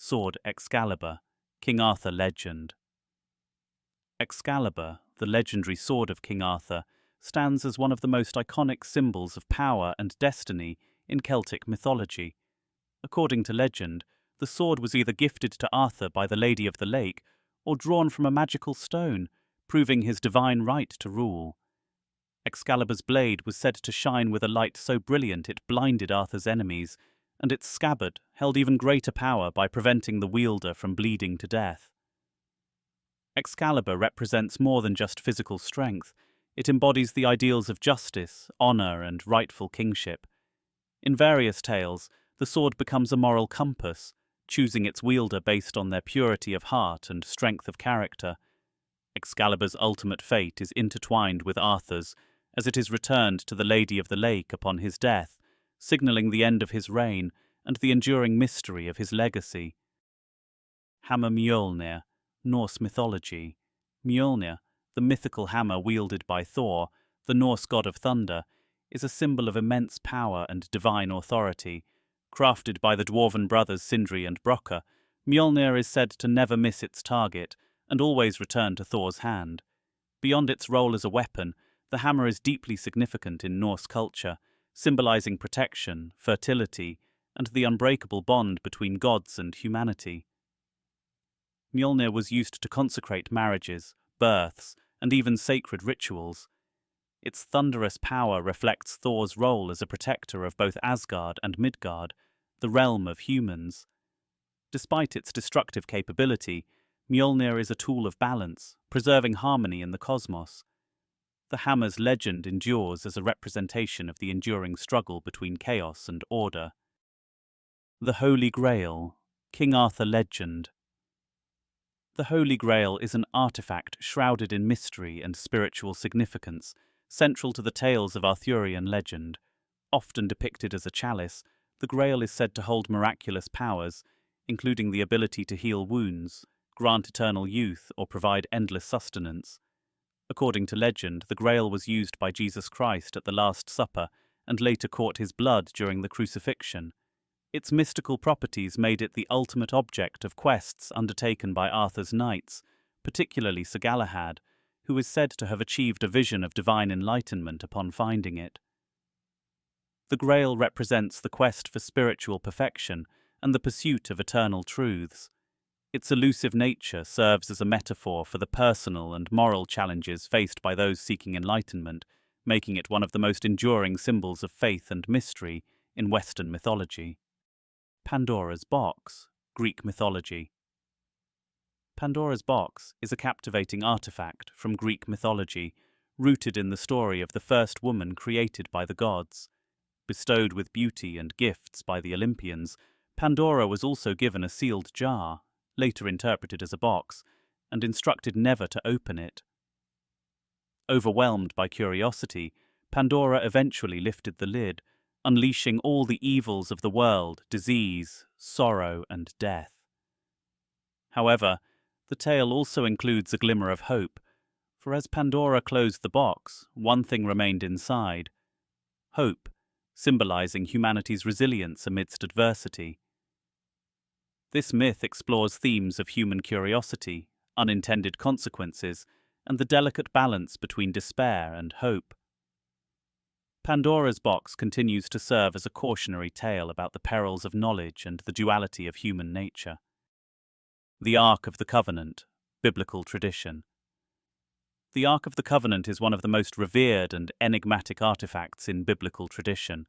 Sword Excalibur, King Arthur legend. Excalibur, the legendary sword of King Arthur, stands as one of the most iconic symbols of power and destiny in Celtic mythology. According to legend, the sword was either gifted to Arthur by the Lady of the Lake or drawn from a magical stone, proving his divine right to rule. Excalibur's blade was said to shine with a light so brilliant it blinded Arthur's enemies, and its scabbard held even greater power by preventing the wielder from bleeding to death. Excalibur represents more than just physical strength. It embodies the ideals of justice, honor, and rightful kingship. In various tales, the sword becomes a moral compass, choosing its wielder based on their purity of heart and strength of character. Excalibur's ultimate fate is intertwined with Arthur's, as it is returned to the Lady of the Lake upon his death, signalling the end of his reign and the enduring mystery of his legacy. Hammer Mjölnir, Norse mythology. Mjölnir, the mythical hammer wielded by Thor, the Norse god of thunder, is a symbol of immense power and divine authority. Crafted by the dwarven brothers Sindri and Brokkr, Mjölnir is said to never miss its target and always return to Thor's hand. Beyond its role as a weapon, the hammer is deeply significant in Norse culture, symbolizing protection, fertility, and the unbreakable bond between gods and humanity. Mjölnir was used to consecrate marriages, births, and even sacred rituals. Its thunderous power reflects Thor's role as a protector of both Asgard and Midgard, the realm of humans. Despite its destructive capability, Mjölnir is a tool of balance, preserving harmony in the cosmos. The hammer's legend endures as a representation of the enduring struggle between chaos and order. The Holy Grail, King Arthur legend. The Holy Grail is an artifact shrouded in mystery and spiritual significance, central to the tales of Arthurian legend. Often depicted as a chalice, the Grail is said to hold miraculous powers, including the ability to heal wounds, grant eternal youth, or provide endless sustenance. According to legend, the Grail was used by Jesus Christ at the Last Supper and later caught his blood during the crucifixion. Its mystical properties made it the ultimate object of quests undertaken by Arthur's knights, particularly Sir Galahad, who is said to have achieved a vision of divine enlightenment upon finding it. The Grail represents the quest for spiritual perfection and the pursuit of eternal truths. Its elusive nature serves as a metaphor for the personal and moral challenges faced by those seeking enlightenment, making it one of the most enduring symbols of faith and mystery in Western mythology. Pandora's box, Greek mythology. Pandora's box is a captivating artifact from Greek mythology, rooted in the story of the first woman created by the gods. Bestowed with beauty and gifts by the Olympians, Pandora was also given a sealed jar, later interpreted as a box, and instructed never to open it. Overwhelmed by curiosity, Pandora eventually lifted the lid, unleashing all the evils of the world, disease, sorrow, and death. However, the tale also includes a glimmer of hope, for as Pandora closed the box, one thing remained inside: hope, symbolizing humanity's resilience amidst adversity. This myth explores themes of human curiosity, unintended consequences, and the delicate balance between despair and hope. Pandora's box continues to serve as a cautionary tale about the perils of knowledge and the duality of human nature. The Ark of the Covenant, biblical tradition. The Ark of the Covenant is one of the most revered and enigmatic artifacts in biblical tradition.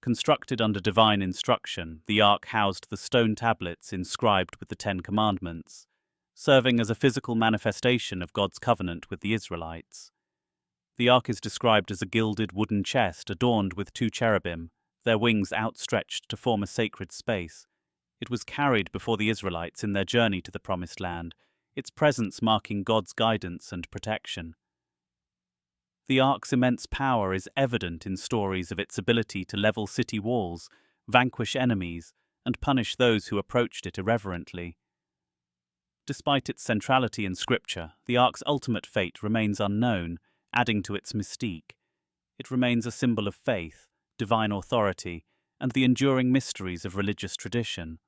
Constructed under divine instruction, the Ark housed the stone tablets inscribed with the Ten Commandments, serving as a physical manifestation of God's covenant with the Israelites. The Ark is described as a gilded wooden chest adorned with two cherubim, their wings outstretched to form a sacred space. It was carried before the Israelites in their journey to the Promised Land, its presence marking God's guidance and protection. The Ark's immense power is evident in stories of its ability to level city walls, vanquish enemies, and punish those who approached it irreverently. Despite its centrality in Scripture, the Ark's ultimate fate remains unknown, adding to its mystique. It remains a symbol of faith, divine authority, and the enduring mysteries of religious tradition.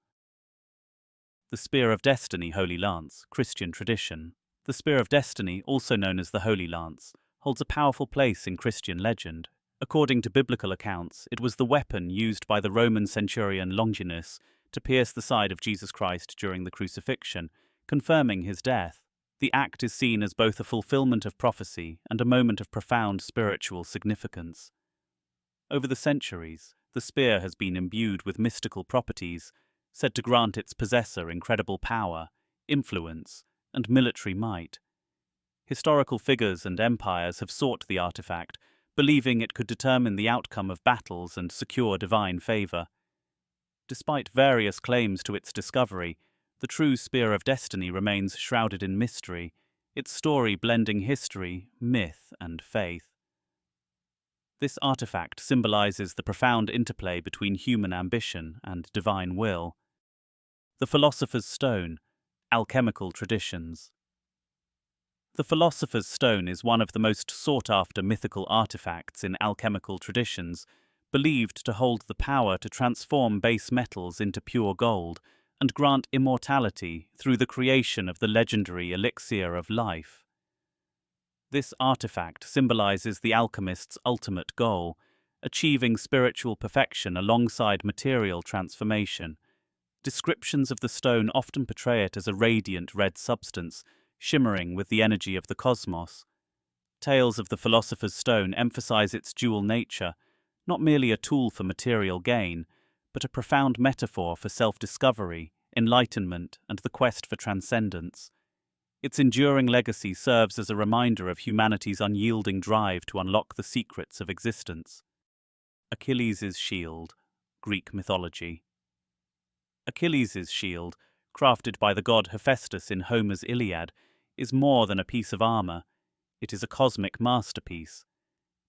The Spear of Destiny Holy Lance, Christian tradition. The Spear of Destiny, also known as the Holy Lance, holds a powerful place in Christian legend. According to biblical accounts, it was the weapon used by the Roman centurion Longinus to pierce the side of Jesus Christ during the crucifixion, confirming his death. The act is seen as both a fulfillment of prophecy and a moment of profound spiritual significance. Over the centuries, the spear has been imbued with mystical properties, said to grant its possessor incredible power, influence, and military might. Historical figures and empires have sought the artifact, believing it could determine the outcome of battles and secure divine favor. Despite various claims to its discovery, the true Spear of Destiny remains shrouded in mystery, its story blending history, myth, and faith. This artifact symbolizes the profound interplay between human ambition and divine will. The Philosopher's Stone, Alchemical traditions. The Philosopher's Stone is one of the most sought-after mythical artifacts in alchemical traditions, believed to hold the power to transform base metals into pure gold and grant immortality through the creation of the legendary elixir of life. This artifact symbolizes the alchemist's ultimate goal, achieving spiritual perfection alongside material transformation. Descriptions of the stone often portray it as a radiant red substance, shimmering with the energy of the cosmos. Tales of the Philosopher's Stone emphasize its dual nature, not merely a tool for material gain, but a profound metaphor for self-discovery, enlightenment, and the quest for transcendence. Its enduring legacy serves as a reminder of humanity's unyielding drive to unlock the secrets of existence. Achilles' shield, Greek mythology. Achilles' shield, crafted by the god Hephaestus in Homer's Iliad, is more than a piece of armor. It is a cosmic masterpiece.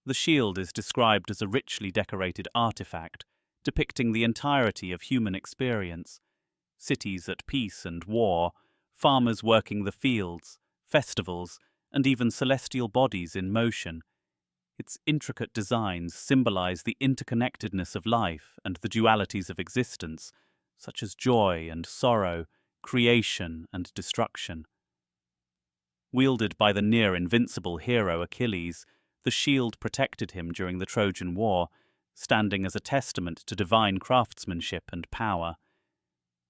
The shield is described as a richly decorated artifact, depicting the entirety of human experience. Cities at peace and war, farmers working the fields, festivals, and even celestial bodies in motion. Its intricate designs symbolize the interconnectedness of life and the dualities of existence, such as joy and sorrow, creation and destruction. Wielded by the near-invincible hero Achilles, the shield protected him during the Trojan War, standing as a testament to divine craftsmanship and power.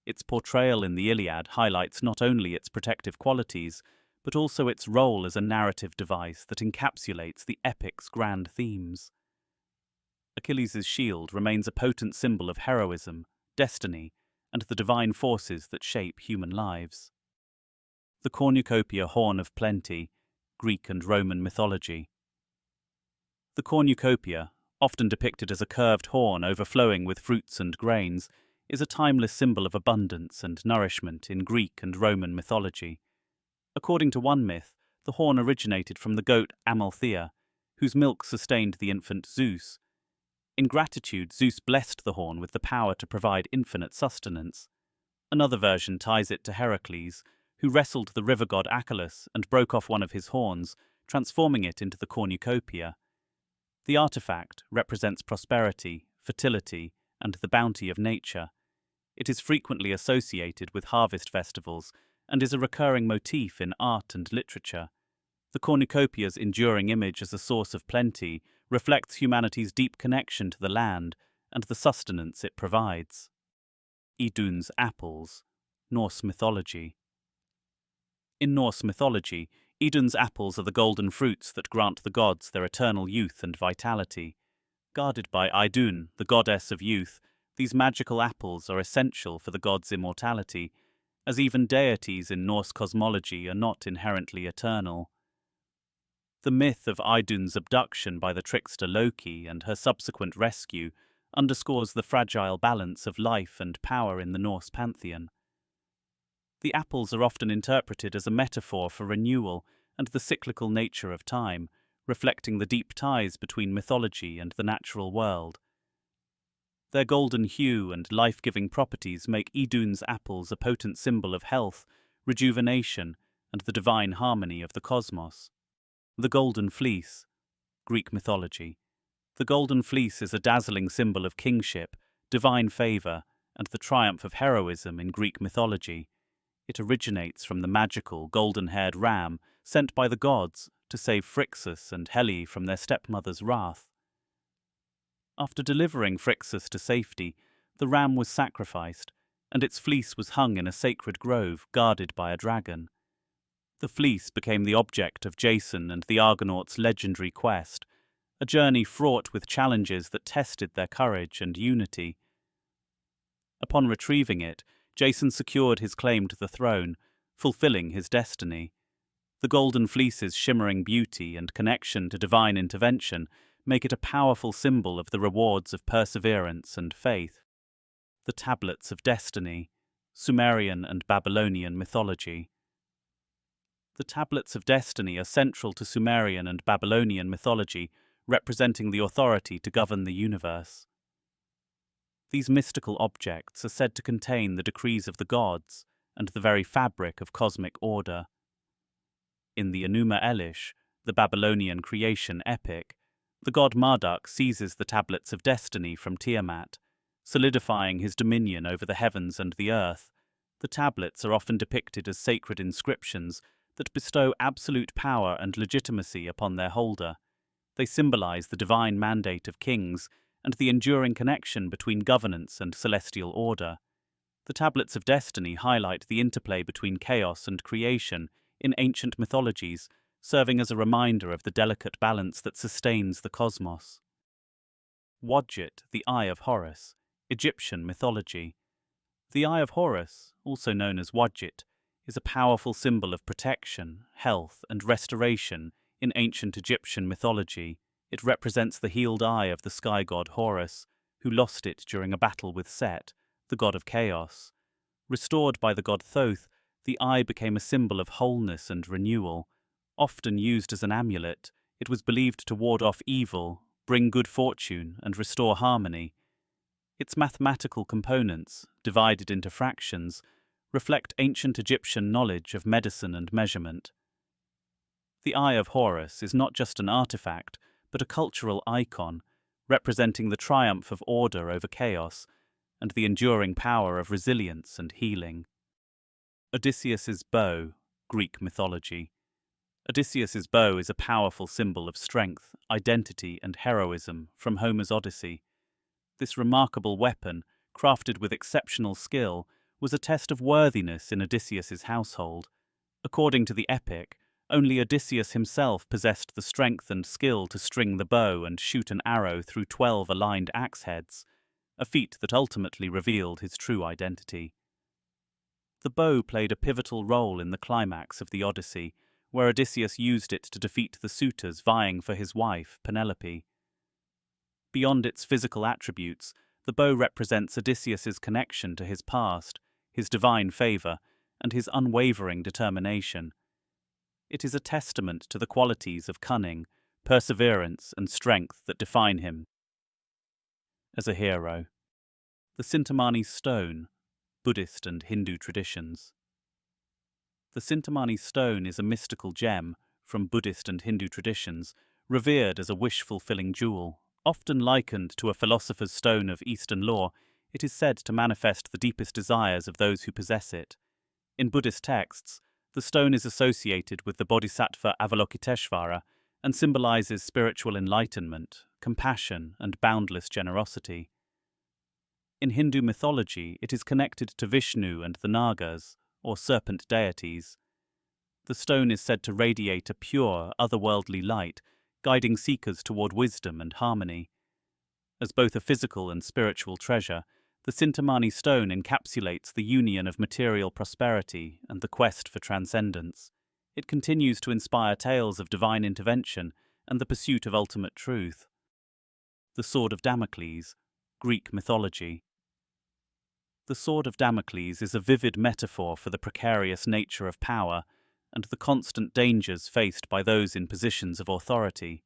Its portrayal in the Iliad highlights not only its protective qualities, but also its role as a narrative device that encapsulates the epic's grand themes. Achilles' shield remains a potent symbol of heroism, destiny, and the divine forces that shape human lives. The Cornucopia Horn of Plenty, Greek and Roman mythology. The cornucopia, often depicted as a curved horn overflowing with fruits and grains, is a timeless symbol of abundance and nourishment in Greek and Roman mythology. According to one myth, the horn originated from the goat Amalthea, whose milk sustained the infant Zeus. In gratitude, Zeus blessed the horn with the power to provide infinite sustenance. Another version ties it to Heracles, who wrestled the river god Achilles and broke off one of his horns, transforming it into the cornucopia. The artifact represents prosperity, fertility, and the bounty of nature. It is frequently associated with harvest festivals and is a recurring motif in art and literature. The cornucopia's enduring image as a source of plenty reflects humanity's deep connection to the land and the sustenance it provides. Idun's apples, Norse mythology. In Norse mythology, Idun's apples are the golden fruits that grant the gods their eternal youth and vitality. Guarded by Idun, the goddess of youth, these magical apples are essential for the gods' immortality, as even deities in Norse cosmology are not inherently eternal. The myth of Idun's abduction by the trickster Loki and her subsequent rescue underscores the fragile balance of life and power in the Norse pantheon. The apples are often interpreted as a metaphor for renewal and the cyclical nature of time, reflecting the deep ties between mythology and the natural world. Their golden hue and life-giving properties make Idun's apples a potent symbol of health, rejuvenation, and the divine harmony of the cosmos. The Golden Fleece, Greek mythology. The Golden Fleece is a dazzling symbol of kingship, divine favor, and the triumph of heroism in Greek mythology. It originates from the magical, golden-haired ram sent by the gods to save Phrixus and Helle from their stepmother's wrath. After delivering Phrixus to safety, the ram was sacrificed, and its fleece was hung in a sacred grove guarded by a dragon. The fleece became the object of Jason and the Argonauts' legendary quest, a journey fraught with challenges that tested their courage and unity. Upon retrieving it, Jason secured his claim to the throne, fulfilling his destiny. The golden fleece's shimmering beauty and connection to divine intervention make it a powerful symbol of the rewards of perseverance and faith. The Tablets of Destiny, Sumerian and Babylonian mythology. The Tablets of Destiny are central to Sumerian and Babylonian mythology, representing the authority to govern the universe. These mystical objects are said to contain the decrees of the gods and the very fabric of cosmic order. In the Enuma Elish, the Babylonian creation epic, the god Marduk seizes the Tablets of Destiny from Tiamat, solidifying his dominion over the heavens and the earth. The tablets are often depicted as sacred inscriptions that bestow absolute power and legitimacy upon their holder. They symbolize the divine mandate of kings and the enduring connection between governance and celestial order. The Tablets of Destiny highlight the interplay between chaos and creation in ancient mythologies, serving as a reminder of the delicate balance that sustains the cosmos. Wadjet, the Eye of Horus, Egyptian mythology. The Eye of Horus, also known as Wadjet, is a powerful symbol of protection, health, and restoration in ancient Egyptian mythology. It represents the healed eye of the sky god Horus, who lost it during a battle with Set, the god of chaos. Restored by the god Thoth, the eye became a symbol of wholeness and renewal. Often used as an amulet, it was believed to ward off evil, bring good fortune, and restore harmony. Its mathematical components, divided into fractions, reflect ancient Egyptian knowledge of medicine and measurement. The Eye of Horus is not just an artifact, but a cultural icon, representing the triumph of order over chaos and the enduring power of resilience and healing. Odysseus's bow, Greek mythology. Odysseus's bow is a powerful symbol of strength, identity, and heroism from Homer's Odyssey. This remarkable weapon, crafted with exceptional skill, was a test of worthiness in Odysseus's household. According to the epic, only Odysseus himself possessed the strength and skill to string the bow and shoot an arrow through 12 aligned axe heads, a feat that ultimately revealed his true identity. The bow played a pivotal role in the climax of the Odyssey, where Odysseus used it to defeat the suitors vying for his wife, Penelope. Beyond its physical attributes, the bow represents Odysseus's connection to his past, his divine favor, and his unwavering determination. It is a testament to the qualities of cunning, perseverance, and strength that define him as a hero. The Cintamani stone, Buddhist and Hindu traditions. The Cintamani stone is a mystical gem from Buddhist and Hindu traditions, revered as a wish-fulfilling jewel. Often likened to a philosopher's stone of Eastern lore, it is said to manifest the deepest desires of those who possess it. In Buddhist texts, the stone is associated with the Bodhisattva Avalokiteshvara and symbolizes spiritual enlightenment, compassion, and boundless generosity. In Hindu mythology, it is connected to Vishnu and the Nagas, or serpent deities. The stone is said to radiate a pure, otherworldly light, guiding seekers toward wisdom and harmony. As both a physical and spiritual treasure, the Cintamani stone encapsulates the union of material prosperity and the quest for transcendence. It continues to inspire tales of divine intervention and the pursuit of ultimate truth. The Sword of Damocles, Greek mythology. The Sword of Damocles is a vivid metaphor for the precarious nature of power and the constant dangers faced by those in positions of authority.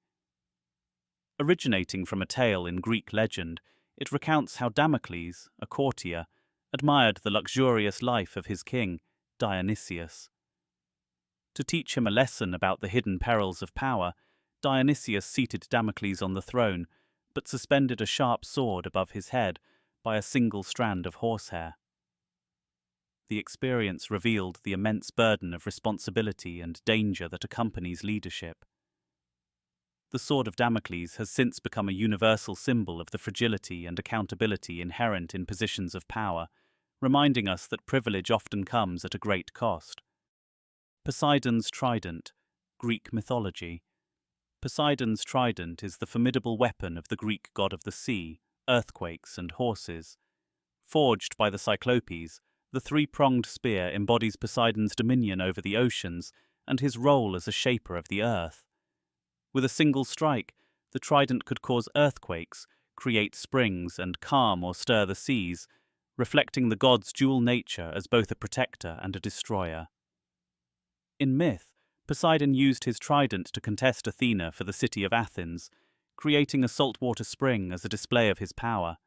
Originating from a tale in Greek legend, it recounts how Damocles, a courtier, admired the luxurious life of his king, Dionysius. To teach him a lesson about the hidden perils of power, Dionysius seated Damocles on the throne, but suspended a sharp sword above his head by a single strand of horsehair. The experience revealed the immense burden of responsibility and danger that accompanies leadership. The sword of Damocles has since become a universal symbol of the fragility and accountability inherent in positions of power, reminding us that privilege often comes at a great cost. Poseidon's Trident, Greek mythology. Poseidon's trident is the formidable weapon of the Greek god of the sea, earthquakes, and horses. Forged by the Cyclopes, the three-pronged spear embodies Poseidon's dominion over the oceans and his role as a shaper of the earth. With a single strike, the trident could cause earthquakes, create springs, and calm or stir the seas, reflecting the god's dual nature as both a protector and a destroyer. In myth, Poseidon used his trident to contest Athena for the city of Athens, creating a saltwater spring as a display of his power.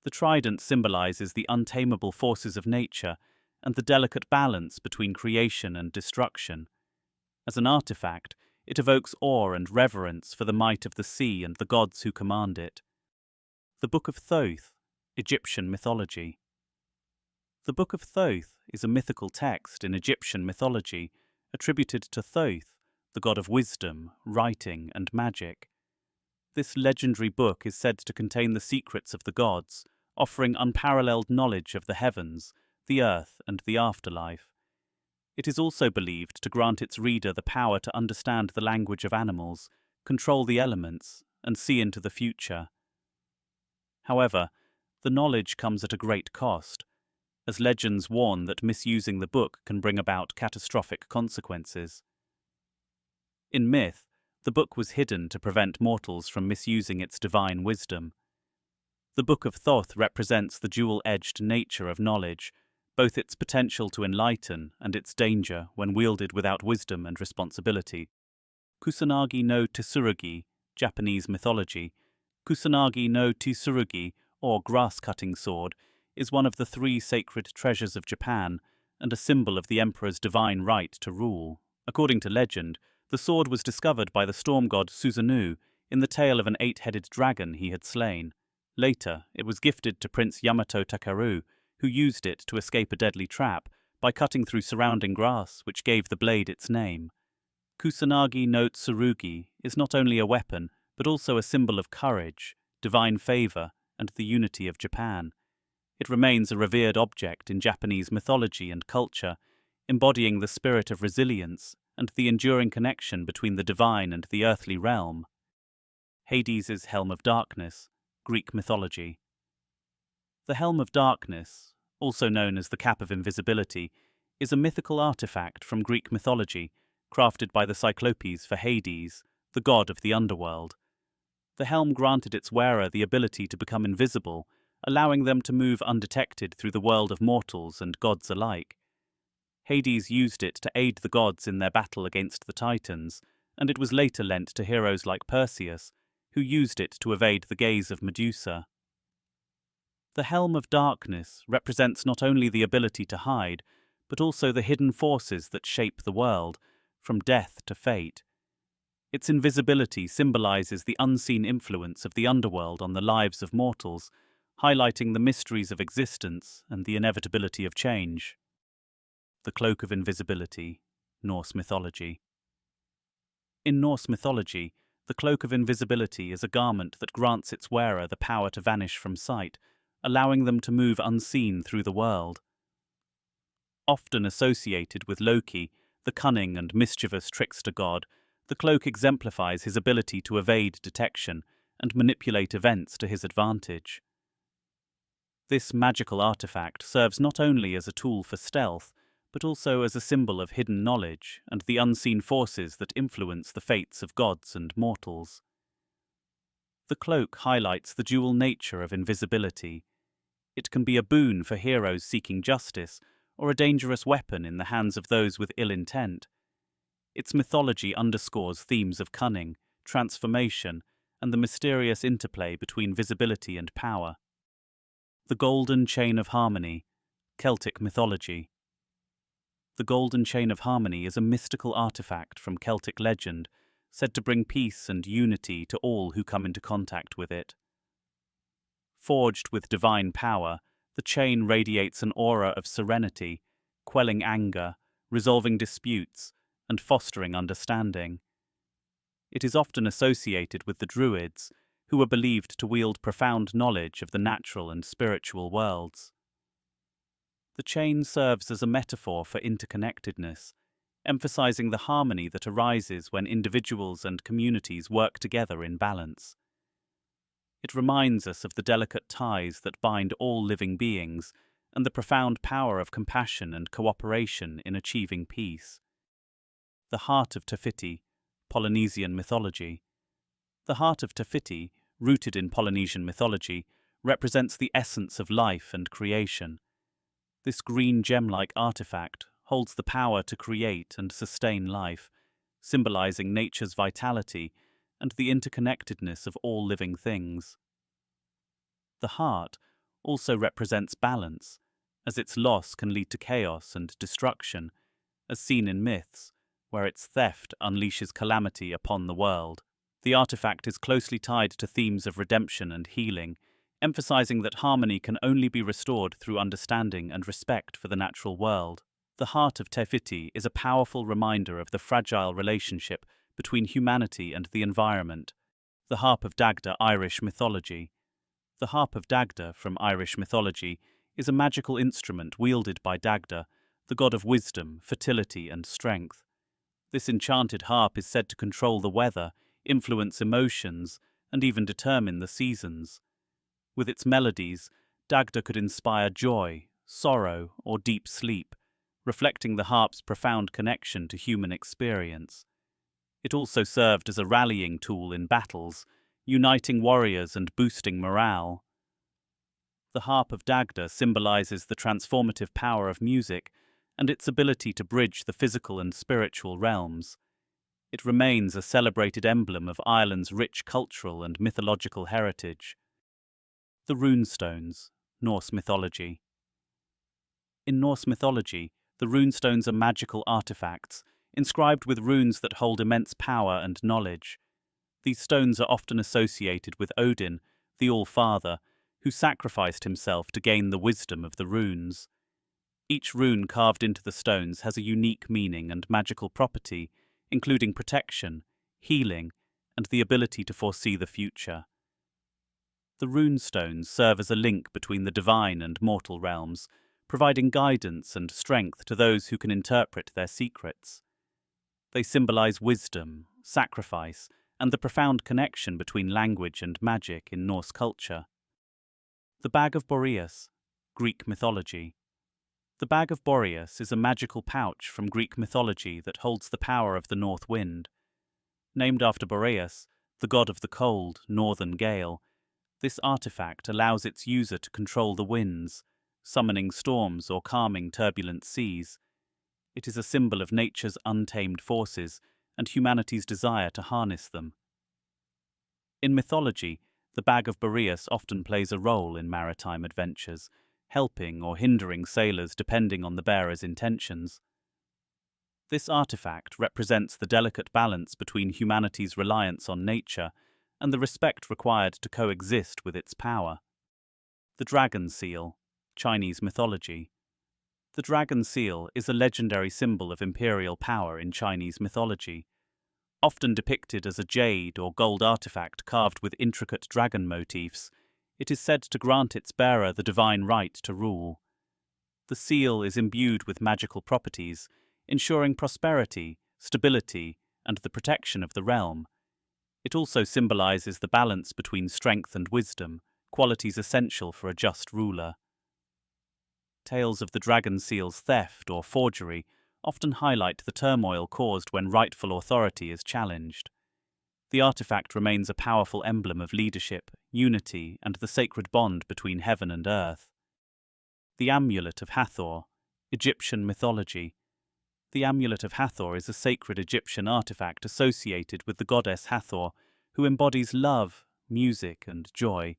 The trident symbolizes the untamable forces of nature and the delicate balance between creation and destruction. As an artifact, it evokes awe and reverence for the might of the sea and the gods who command it. The Book of Thoth, Egyptian mythology. The Book of Thoth is a mythical text in Egyptian mythology attributed to Thoth, the god of wisdom, writing, and magic. This legendary book is said to contain the secrets of the gods, offering unparalleled knowledge of the heavens, the earth, and the afterlife. It is also believed to grant its reader the power to understand the language of animals, control the elements, and see into the future. However, the knowledge comes at a great cost, as legends warn that misusing the book can bring about catastrophic consequences. In myth, the book was hidden to prevent mortals from misusing its divine wisdom. The Book of Thoth represents the dual-edged nature of knowledge, both its potential to enlighten and its danger when wielded without wisdom and responsibility. Kusanagi-no-Tsurugi, Japanese mythology. Kusanagi-no-Tsurugi, or grass-cutting sword, is one of the three sacred treasures of Japan and a symbol of the emperor's divine right to rule. According to legend, the sword was discovered by the storm god Susanoo in the tale of an 8-headed dragon he had slain. Later, it was gifted to Prince Yamato Takaru, who used it to escape a deadly trap by cutting through surrounding grass, which gave the blade its name. Kusanagi-no-Tsurugi is not only a weapon, but also a symbol of courage, divine favor, and the unity of Japan. It remains a revered object in Japanese mythology and culture, embodying the spirit of resilience and the enduring connection between the divine and the earthly realm. Hades' Helm of Darkness, Greek mythology. The Helm of Darkness, also known as the Cap of Invisibility, is a mythical artifact from Greek mythology, crafted by the Cyclopes for Hades, the god of the underworld. The helm granted its wearer the ability to become invisible, allowing them to move undetected through the world of mortals and gods alike. Hades used it to aid the gods in their battle against the Titans, and it was later lent to heroes like Perseus, who used it to evade the gaze of Medusa. The Helm of Darkness represents not only the ability to hide, but also the hidden forces that shape the world, from death to fate. Its invisibility symbolizes the unseen influence of the underworld on the lives of mortals, highlighting the mysteries of existence and the inevitability of change. The Cloak of Invisibility, Norse mythology. In Norse mythology, the Cloak of Invisibility is a garment that grants its wearer the power to vanish from sight, allowing them to move unseen through the world. Often associated with Loki, the cunning and mischievous trickster god, the cloak exemplifies his ability to evade detection and manipulate events to his advantage. This magical artifact serves not only as a tool for stealth, but also as a symbol of hidden knowledge and the unseen forces that influence the fates of gods and mortals. The cloak highlights the dual nature of invisibility. It can be a boon for heroes seeking justice, or a dangerous weapon in the hands of those with ill intent. Its mythology underscores themes of cunning, transformation, and the mysterious interplay between visibility and power. The Golden Chain of Harmony, Celtic mythology. The Golden Chain of Harmony is a mystical artifact from Celtic legend, said to bring peace and unity to all who come into contact with it. Forged with divine power, the chain radiates an aura of serenity, quelling anger, resolving disputes, and fostering understanding. It is often associated with the Druids, who were believed to wield profound knowledge of the natural and spiritual worlds. The chain serves as a metaphor for interconnectedness, emphasizing the harmony that arises when individuals and communities work together in balance. It reminds us of the delicate ties that bind all living beings and the profound power of compassion and cooperation in achieving peace. The heart of Tafiti, Polynesian mythology. The heart of Tafiti, rooted in Polynesian mythology, represents the essence of life and creation. This green gem-like artifact holds the power to create and sustain life, symbolizing nature's vitality and the interconnectedness of all living things. The heart also represents balance, as its loss can lead to chaos and destruction, as seen in myths, where its theft unleashes calamity upon the world. The artifact is closely tied to themes of redemption and healing, emphasizing that harmony can only be restored through understanding and respect for the natural world. The heart of Tefiti is a powerful reminder of the fragile relationship between humanity and the environment. The harp of Dagda, Irish mythology. The harp of Dagda from Irish mythology is a magical instrument wielded by Dagda, the god of wisdom, fertility, and strength. This enchanted harp is said to control the weather, influence emotions, and even determine the seasons. With its melodies, Dagda could inspire joy, sorrow, or deep sleep, reflecting the harp's profound connection to human experience. It also served as a rallying tool in battles, uniting warriors and boosting morale. The harp of Dagda symbolizes the transformative power of music and its ability to bridge the physical and spiritual realms. It remains a celebrated emblem of Ireland's rich cultural and mythological heritage. The runestones, Norse mythology. In Norse mythology, the runestones are magical artifacts, inscribed with runes that hold immense power and knowledge. These stones are often associated with Odin, the All-Father, who sacrificed himself to gain the wisdom of the runes. Each rune carved into the stones has a unique meaning and magical property, including protection, healing, and the ability to foresee the future. The runestones serve as a link between the divine and mortal realms, providing guidance and strength to those who can interpret their secrets. They symbolize wisdom, sacrifice, and the profound connection between language and magic in Norse culture. The Bag of Boreas, Greek mythology. The Bag of Boreas is a magical pouch from Greek mythology that holds the power of the north wind. Named after Boreas, the god of the cold, northern gale, this artifact allows its user to control the winds, summoning storms or calming turbulent seas. It is a symbol of nature's untamed forces and humanity's desire to harness them. In mythology, the Bag of Boreas often plays a role in maritime adventures, helping or hindering sailors depending on the bearer's intentions. This artifact represents the delicate balance between humanity's reliance on nature and the respect required to coexist with its power. The Dragon Seal, Chinese mythology. The dragon seal is a legendary symbol of imperial power in Chinese mythology. Often depicted as a jade or gold artifact carved with intricate dragon motifs, it is said to grant its bearer the divine right to rule. The seal is imbued with magical properties, ensuring prosperity, stability, and the protection of the realm. It also symbolizes the balance between strength and wisdom, qualities essential for a just ruler. Tales of the dragon seal's theft or forgery often highlight the turmoil caused when rightful authority is challenged. The artifact remains a powerful emblem of leadership, unity, and the sacred bond between heaven and earth. The Amulet of Hathor, Egyptian mythology. The Amulet of Hathor is a sacred Egyptian artifact associated with the goddess Hathor, who embodies love, music, and joy.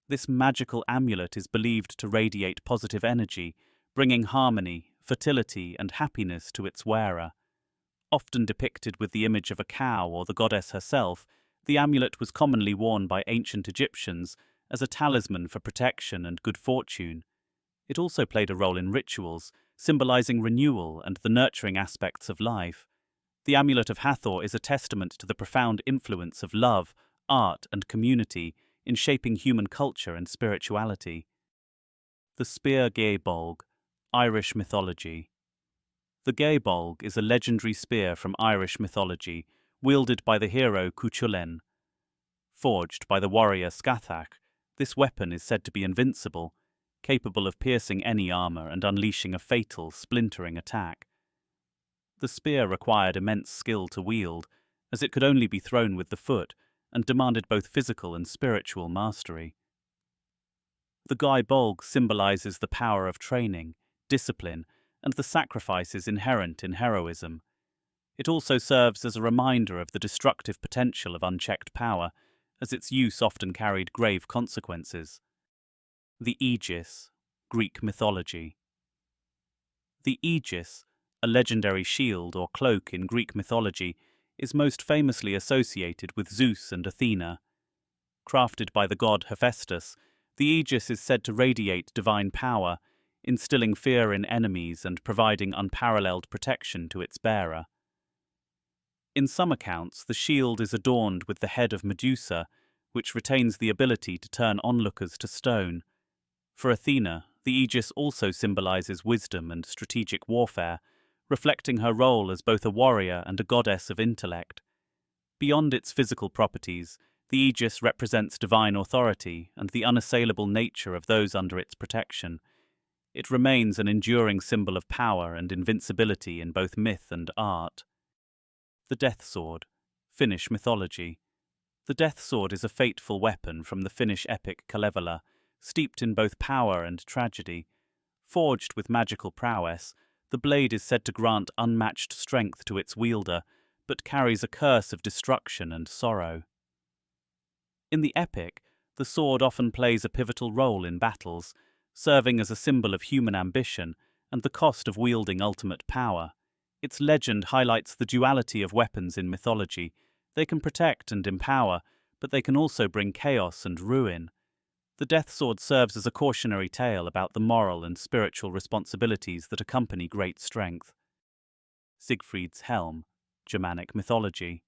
This magical amulet is believed to radiate positive energy, bringing harmony, fertility, and happiness to its wearer. Often depicted with the image of a cow or the goddess herself, the amulet was commonly worn by ancient Egyptians as a talisman for protection and good fortune. It also played a role in rituals, symbolizing renewal and the nurturing aspects of life. The Amulet of Hathor is a testament to the profound influence of love, art, and community in shaping human culture and spirituality. The Spear Gaebolg, Irish mythology. The Gaebolg is a legendary spear from Irish mythology, wielded by the hero Cuchulainn. Forged by the warrior Scathach, this weapon is said to be invincible, capable of piercing any armor and unleashing a fatal, splintering attack. The spear required immense skill to wield, as it could only be thrown with the foot and demanded both physical and spiritual mastery. The Gaebolg symbolizes the power of training, discipline, and the sacrifices inherent in heroism. It also serves as a reminder of the destructive potential of unchecked power, as its use often carried grave consequences. The Aegis, Greek mythology. The Aegis, a legendary shield or cloak in Greek mythology, is most famously associated with Zeus and Athena. Crafted by the god Hephaestus, the Aegis is said to radiate divine power, instilling fear in enemies and providing unparalleled protection to its bearer. In some accounts, the shield is adorned with the head of Medusa, which retains the ability to turn onlookers to stone. For Athena, the Aegis also symbolizes wisdom and strategic warfare, reflecting her role as both a warrior and a goddess of intellect. Beyond its physical properties, the Aegis represents divine authority and the unassailable nature of those under its protection. It remains an enduring symbol of power and invincibility in both myth and art. The Death Sword, Finnish mythology. The Death Sword is a fateful weapon from the Finnish epic Kalevala, steeped in both power and tragedy. Forged with magical prowess, the blade is said to grant unmatched strength to its wielder, but carries a curse of destruction and sorrow. In the epic, the sword often plays a pivotal role in battles, serving as a symbol of human ambition and the cost of wielding ultimate power. Its legend highlights the duality of weapons in mythology. They can protect and empower, but they can also bring chaos and ruin. The Death Sword serves as a cautionary tale about the moral and spiritual responsibilities that accompany great strength. Siegfried's Helm, Germanic mythology.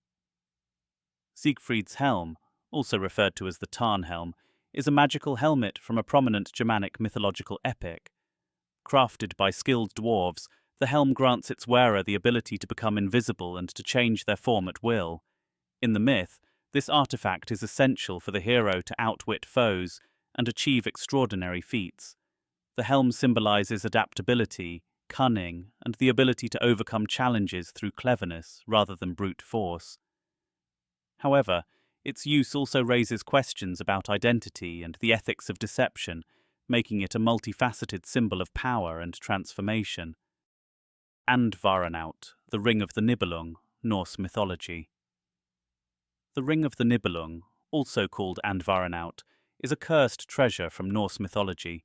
Siegfried's Helm, also referred to as the Tarnhelm, is a magical helmet from a prominent Germanic mythological epic. Crafted by skilled dwarves, the helm grants its wearer the ability to become invisible and to change their form at will. In the myth, this artifact is essential for the hero to outwit foes and achieve extraordinary feats. The helm symbolizes adaptability, cunning, and the ability to overcome challenges through cleverness rather than brute force. However, its use also raises questions about identity and the ethics of deception, making it a multifaceted symbol of power and transformation. Andvaranaut, the Ring of the Nibelung, Norse mythology. The Ring of the Nibelung, also called Andvaranaut, is a cursed treasure from Norse mythology.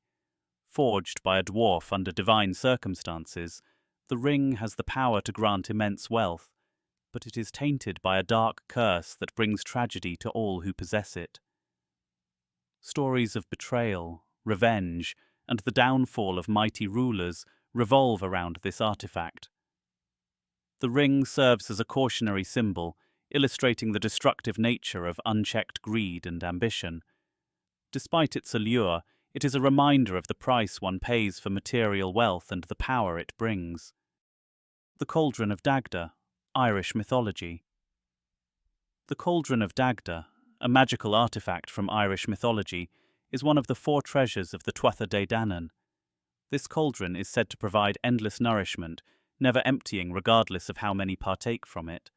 Forged by a dwarf under divine circumstances, the ring has the power to grant immense wealth, but it is tainted by a dark curse that brings tragedy to all who possess it. Stories of betrayal, revenge, and the downfall of mighty rulers revolve around this artifact. The ring serves as a cautionary symbol, illustrating the destructive nature of unchecked greed and ambition. Despite its allure, it is a reminder of the price one pays for material wealth and the power it brings. The Cauldron of Dagda, Irish mythology. The Cauldron of Dagda, a magical artifact from Irish mythology, is one of the 4 treasures of the Tuatha Dé Danann. This cauldron is said to provide endless nourishment, never emptying regardless of how many partake from it.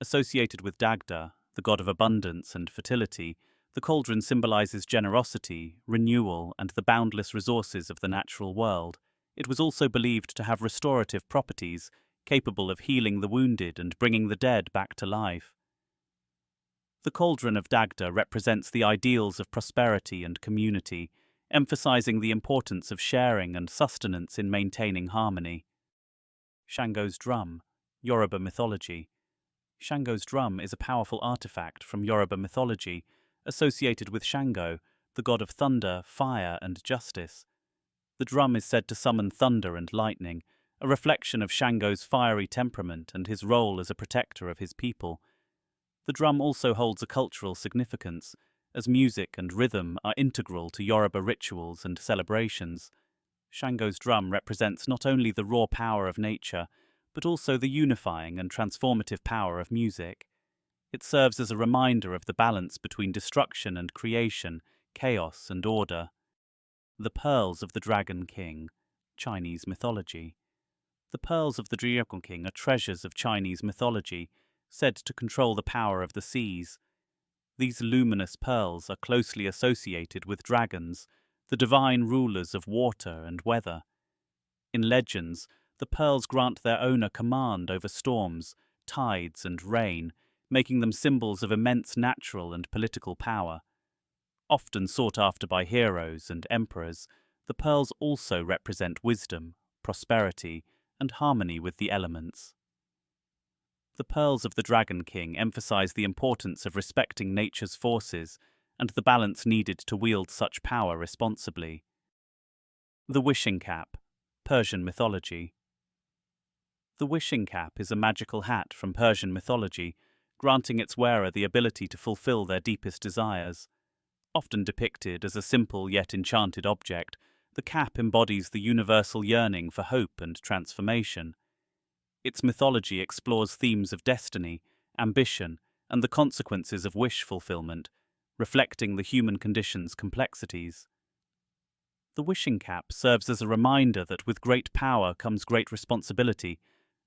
Associated with Dagda, the god of abundance and fertility, the cauldron symbolizes generosity, renewal, and the boundless resources of the natural world. It was also believed to have restorative properties, capable of healing the wounded and bringing the dead back to life. The Cauldron of Dagda represents the ideals of prosperity and community, emphasizing the importance of sharing and sustenance in maintaining harmony. Shango's Drum, Yoruba mythology. Shango's drum is a powerful artifact from Yoruba mythology, associated with Shango, the god of thunder, fire, and justice. The drum is said to summon thunder and lightning, a reflection of Shango's fiery temperament and his role as a protector of his people. The drum also holds a cultural significance, as music and rhythm are integral to Yoruba rituals and celebrations. Shango's drum represents not only the raw power of nature, but also the unifying and transformative power of music. It serves as a reminder of the balance between destruction and creation, chaos and order. The Pearls of the Dragon King, Chinese mythology. The pearls of the Dragon King are treasures of Chinese mythology, said to control the power of the seas. These luminous pearls are closely associated with dragons, the divine rulers of water and weather. In legends, the pearls grant their owner command over storms, tides, and rain, making them symbols of immense natural and political power. Often sought after by heroes and emperors, the pearls also represent wisdom, prosperity, and harmony with the elements. The Pearls of the Dragon King emphasize the importance of respecting nature's forces and the balance needed to wield such power responsibly. The Wishing Cap, Persian mythology. The wishing cap is a magical hat from Persian mythology, granting its wearer the ability to fulfill their deepest desires. Often depicted as a simple yet enchanted object, the cap embodies the universal yearning for hope and transformation. Its mythology explores themes of destiny, ambition, and the consequences of wish fulfillment, reflecting the human condition's complexities. The wishing cap serves as a reminder that with great power comes great responsibility,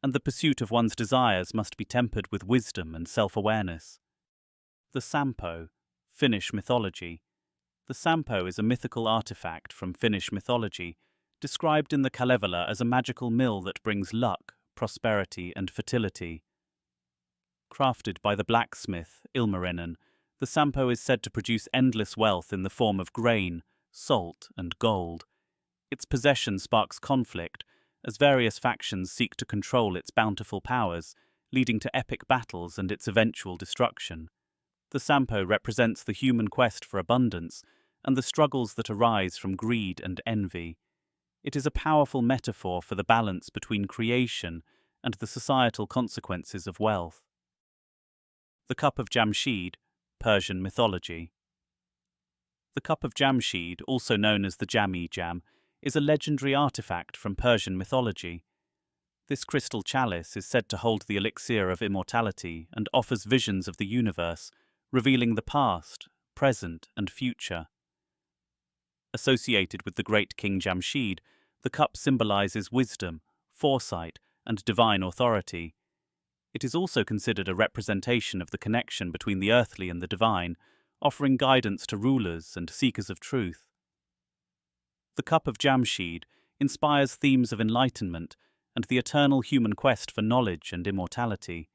and the pursuit of one's desires must be tempered with wisdom and self-awareness. The Sampo, Finnish mythology. The Sampo is a mythical artifact from Finnish mythology, described in the Kalevala as a magical mill that brings luck, prosperity, and fertility. Crafted by the blacksmith Ilmarinen, the Sampo is said to produce endless wealth in the form of grain, salt, and gold. Its possession sparks conflict, as various factions seek to control its bountiful powers, leading to epic battles and its eventual destruction. The Sampo represents the human quest for abundance and the struggles that arise from greed and envy. It is a powerful metaphor for the balance between creation and the societal consequences of wealth. The Cup of Jamshid, Persian mythology. The Cup of Jamshid, also known as the Jam-e-Jam, is a legendary artifact from Persian mythology. This crystal chalice is said to hold the elixir of immortality and offers visions of the universe, revealing the past, present, and future. Associated with the great King Jamshid, the cup symbolizes wisdom, foresight, and divine authority. It is also considered a representation of the connection between the earthly and the divine, offering guidance to rulers and seekers of truth. The Cup of Jamshid inspires themes of enlightenment and the eternal human quest for knowledge and immortality.